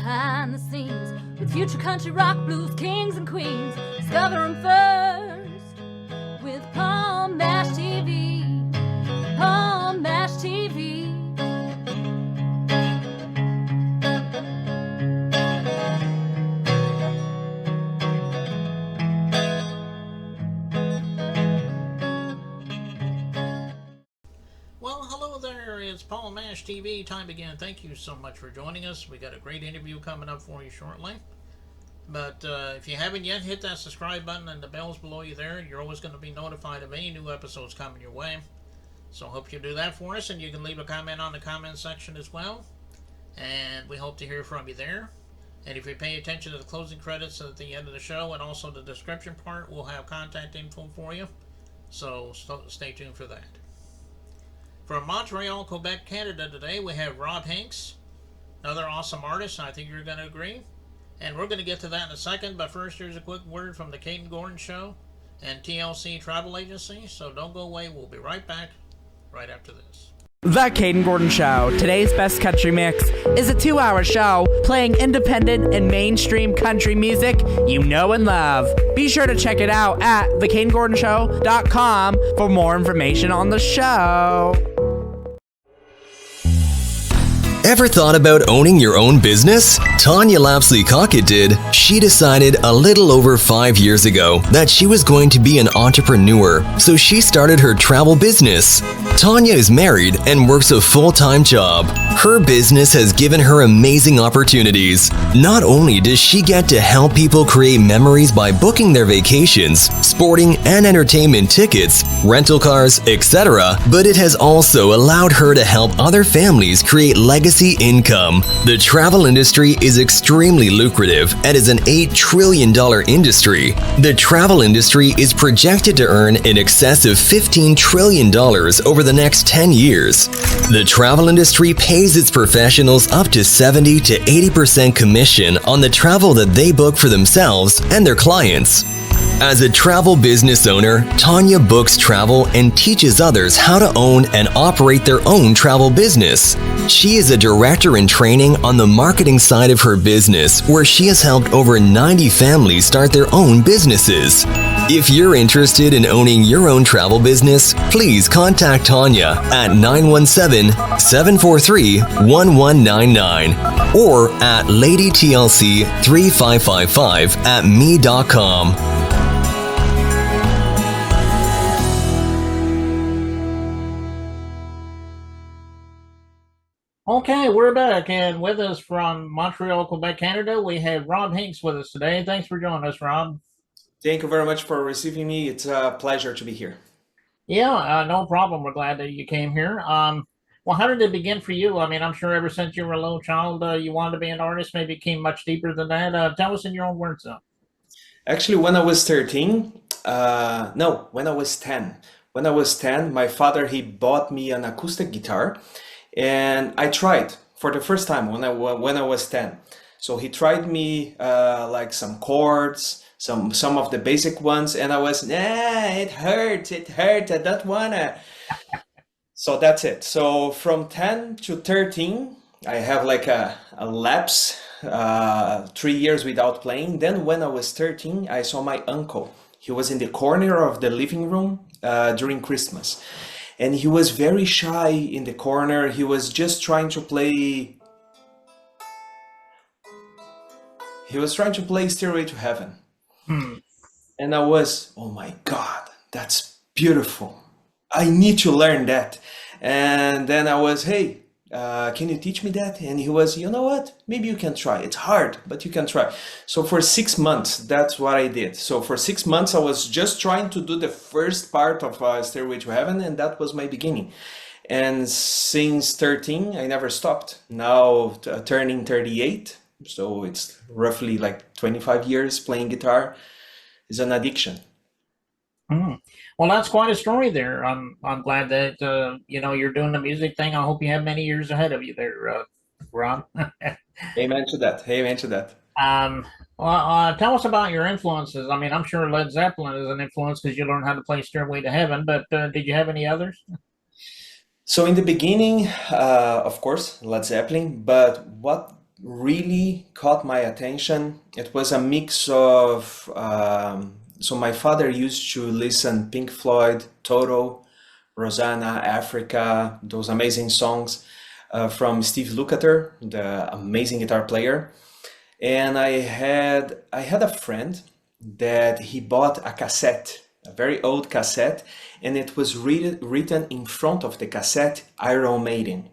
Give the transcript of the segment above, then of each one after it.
behind the scenes with future country rock blues kings and queens. Discover them first with Palm Mash TV. Palm Mash TV. Well, hello there. It's Paul Mash TV time again. Thank you so much for joining us. We got a great interview coming up for you shortly. But if you haven't yet, hit that subscribe button and the bells below you there. You're always going to be notified of any new episodes coming your way. So hope you do that for us, and you can leave a comment on the comment section as well. And we hope to hear from you there. And if you pay attention to the closing credits at the end of the show and also the description part, we'll have contact info for you. So stay tuned for that. From Montreal, Quebec, Canada today, we have Rob Henx, another awesome artist. I think you're going to agree. And we're going to get to that in a second, but first here's a quick word from the Caden Gordon Show and TLC Travel Agency. So don't go away. We'll be right back right after this. The Caden Gordon Show, today's best country mix, is a 2-hour show playing independent and mainstream country music you know and love. Be sure to check it out at thecadengordonshow.com for more information on the show. Ever thought about owning your own business? Tanya Lapsley-Cockett did. She decided a little over 5 years ago that she was going to be an entrepreneur, so she started her travel business. Tanya is married and works a full-time job. Her business has given her amazing opportunities. Not only does she get to help people create memories by booking their vacations, sporting and entertainment tickets, rental cars, etc., but it has also allowed her to help other families create legacy income. The travel industry is extremely lucrative and is an $8 trillion industry. The travel industry is projected to earn in excess of $15 trillion over the next 10 years. The travel industry pays its professionals up to 70 to 80% commission on the travel that they book for themselves and their clients. As a travel business owner, Tanya books travel and teaches others how to own and operate their own travel business. She is a director in training on the marketing side of her business, where she has helped over 90 families start their own businesses. If you're interested in owning your own travel business, please contact Tanya at 917-743-1199 or at ladytlc3555@me.com. Okay, we're back, and with us from Montreal, Quebec, Canada, we have Rob Henx with us today. Thanks for joining us, Rob. Thank you very much for receiving me. It's a pleasure to be here. Yeah, no problem. We're glad that you came here. Well, how did it begin for you? I mean, I'm sure ever since you were a little child, you wanted to be an artist. Maybe it came much deeper than that. Tell us in your own words, though. Actually, when I was 13, no, when I was 10. When I was 10, my father, he bought me an acoustic guitar, and I tried for the first time when I was 10. So he tried me like some chords, some of the basic ones, and I was, it hurts, I don't wanna. So that's it. So from 10 to 13, I have like a lapse, 3 years without playing. Then when I was 13, I saw my uncle. He was in the corner of the living room during Christmas. And he was very shy in the corner. He was just trying to play. He was trying to play Stairway to Heaven. And I was, oh my God, that's beautiful. I need to learn that. And then I was, hey, can you teach me that? And he was, you know what? Maybe you can try. It's hard, but you can try. So for 6 months, that's what I did. So for 6 months, I was just trying to do the first part of Stairway to Heaven, and that was my beginning. And since 13, I never stopped. Now turning 38, so it's roughly like 25 years playing guitar is an addiction. Well, that's quite a story there. I'm glad that you're doing the music thing. I hope you have many years ahead of you there, Rob. Amen to that. Amen to that. Well, tell us about your influences. I mean, I'm sure Led Zeppelin is an influence because you learned how to play Stairway to Heaven, but did you have any others? So in the beginning, of course, Led Zeppelin, but what really caught my attention, it was a mix of, so my father used to listen Pink Floyd, Toto, Rosanna, Africa, those amazing songs from Steve Lukather, the amazing guitar player. And I had a friend that he bought a cassette, a very old cassette, and it was written in front of the cassette, Iron Maiden.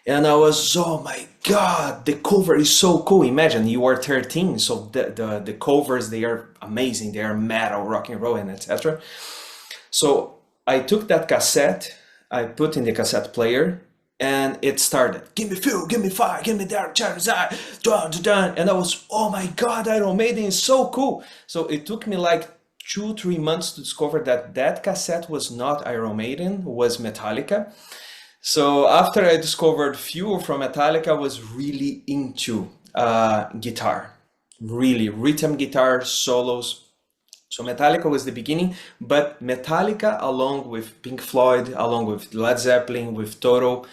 And I was, oh my God, the cover is so cool. Imagine you are 13, so the covers, they are amazing. They are metal, rock and roll, and etc. So I took that cassette, I put in the cassette player, and it started. Give me fuel, give me fire, give me dark Charizard, dun, dun, dun. And I was, oh my God, Iron Maiden is so cool. So it took me like 2-3 months to discover that that cassette was not Iron Maiden, was Metallica. So after I discovered Fuel from Metallica, I was really into guitar, really rhythm guitar solos. So Metallica was the beginning, but Metallica along with Pink Floyd, along with Led Zeppelin, with Toto.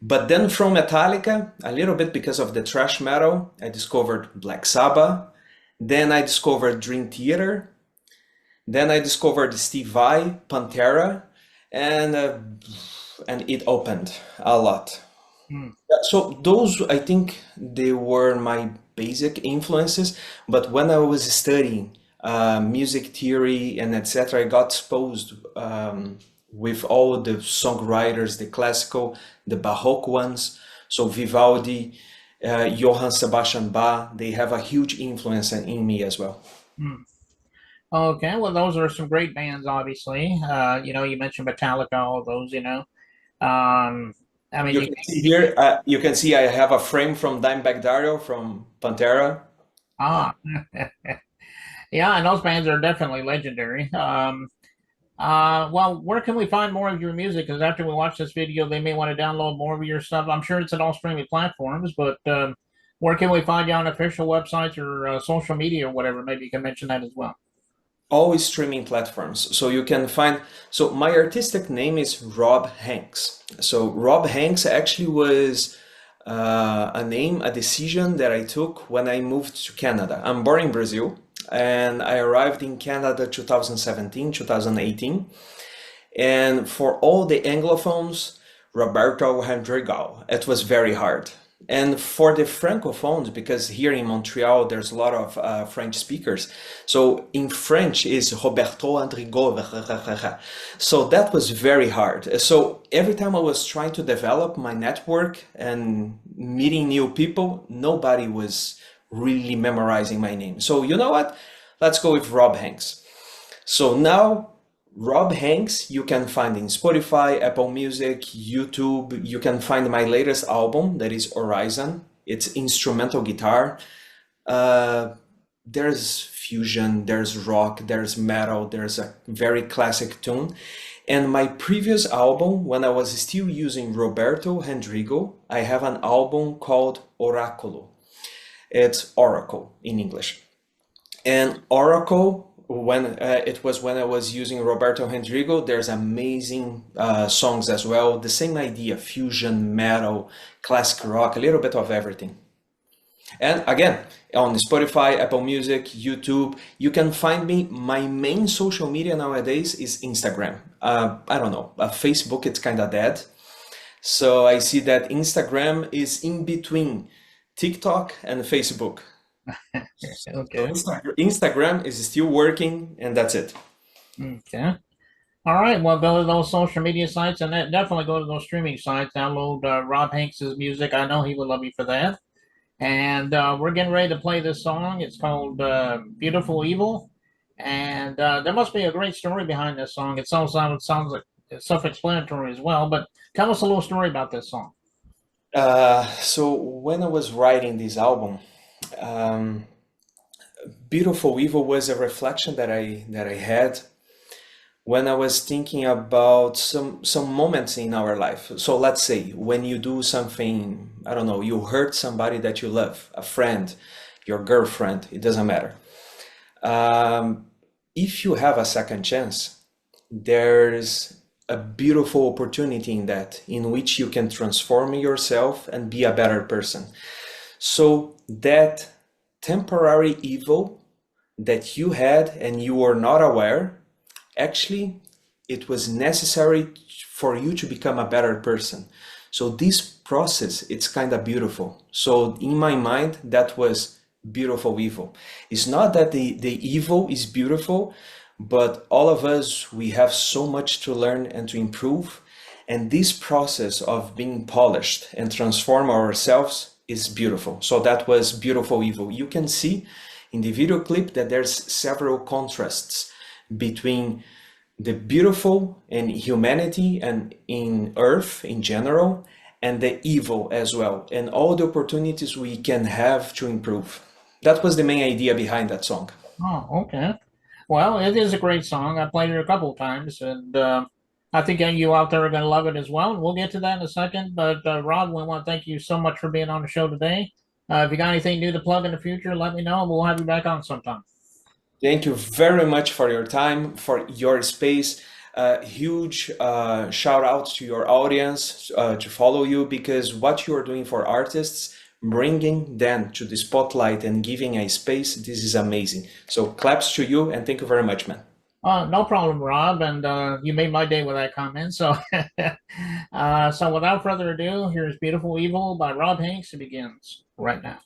But then from Metallica, a little bit because of the thrash metal, I discovered Black Sabbath. Then I discovered Dream Theater. Then I discovered Steve Vai, Pantera, and it opened a lot. So those, I think, they were my basic influences. But when I was studying music theory and etc., I got exposed with all the songwriters, the classical, the Baroque ones. So Vivaldi, Johann Sebastian Bach, they have a huge influence in me as well. Okay, well, those are some great bands, obviously. You mentioned Metallica, all those, Um, I mean, You can see here, you can see I have a frame from Dimebag Dario from Pantera. ah, yeah, and those bands are definitely legendary. Well, where can we find more of your music? Because after we watch this video, they may want to download more of your stuff. I'm sure it's on all streaming platforms, but where can we find you on official websites or social media or whatever? Maybe you can mention that as well. All streaming platforms. So you can find, so my artistic name is Rob Henx. So Rob Henx actually was a decision that I took when I moved to Canada. I'm born in Brazil and I arrived in Canada 2017, 2018. And for all the Anglophones, Roberto Hendrigal, it was very hard. And for the Francophones, because here in Montreal, there's a lot of French speakers. So in French is Roberto Andrigo. So that was very hard. So every time I was trying to develop my network and meeting new people, nobody was really memorizing my name. So you know what? Let's go with Rob Henx. So now Rob Henx, you can find in Spotify, Apple Music, YouTube. You can find my latest album, that is Horizon. It's instrumental guitar. There's fusion, there's rock, there's metal, there's a very classic tune. And my previous album, when I was still using Roberto Hendrigo, I have an album called Oráculo. It's Oracle in English. And Oracle, when I was using Roberto Hendrigo, there's amazing songs as well. The same idea, fusion, metal, classic rock, a little bit of everything. And again, on Spotify, Apple Music, YouTube, you can find me. My main social media nowadays is Instagram. I don't know, Facebook, it's kind of dead. So I see that Instagram is in between TikTok and Facebook. Okay. Instagram is still working, and that's it. Okay. All right. Well, go to those social media sites and definitely go to those streaming sites. Download Rob Hanks's music. I know he would love you for that. And we're getting ready to play this song. It's called Beautiful Evil. And there must be a great story behind this song. It sounds like it's self-explanatory as well. But tell us a little story about this song. So when I was writing this album, Beautiful Evil was a reflection that I had when I was thinking about some moments in our life. So let's say when you do something, I don't know, you hurt somebody that you love, a friend, your girlfriend, it doesn't matter. If you have a second chance, there's a beautiful opportunity in that, in which you can transform yourself and be a better person. So that temporary evil that you had and you were not aware, actually, it was necessary for you to become a better person. So this process, it's kind of beautiful. So in my mind, that was beautiful evil. It's not that the evil is beautiful, but all of us, we have so much to learn and to improve. And this process of being polished and transform ourselves is beautiful. So that was beautiful evil. You can see in the video clip that there's several contrasts between the beautiful in humanity and in earth in general, and the evil as well, and all the opportunities we can have to improve. That was the main idea behind that song. Oh, okay. Well, it is a great song. I played it a couple of times, and I think you out there are going to love it as well. And we'll get to that in a second. But Rob, we want to thank you so much for being on the show today. If you got anything new to plug in the future, let me know, and we'll have you back on sometime. Thank you very much for your time, for your space. Huge shout out to your audience to follow you, because what you are doing for artists, bringing them to the spotlight and giving a space, this is amazing. So claps to you, and thank you very much, man. No problem, Rob. And you made my day with that comment. So, so without further ado, here's Beautiful Evil by Rob Henx. It begins right now.